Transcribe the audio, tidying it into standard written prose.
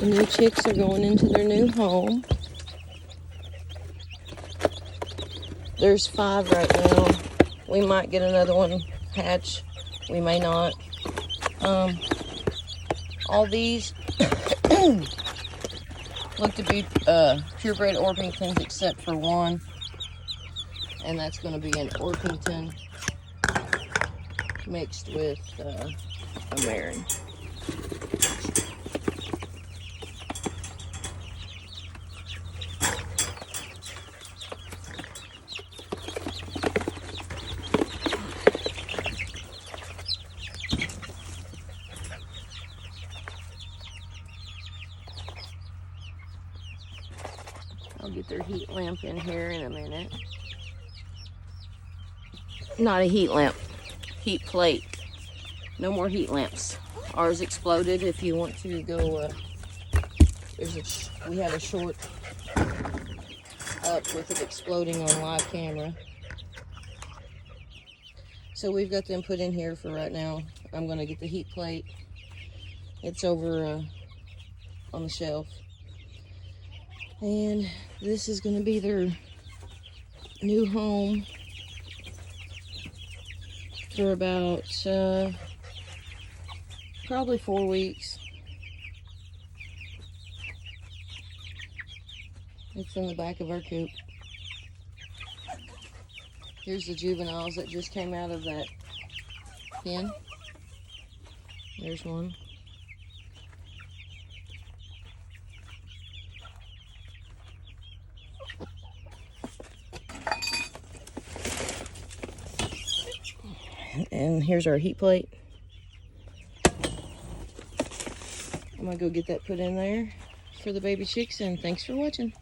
The new chicks are going into their new home. There's 5 right now. We might get another one hatch. We may not. All these look to be purebred Orpingtons except for one. And that's going to be an Orpington mixed with a Marin. I'll get their heat lamp in here in a minute. Not a heat lamp, heat plate. No more heat lamps. Ours exploded. If you want to go, we have a short up with it exploding on live camera. So we've got them put in here for right now. I'm gonna get the heat plate. It's over on the shelf. And this is gonna be their new home for about probably 4 weeks. It's in the back of our coop. Here's the juveniles that just came out of that pen. There's one. And here's our heat plate. I'm gonna go get that put in there for the baby chicks, and thanks for watching.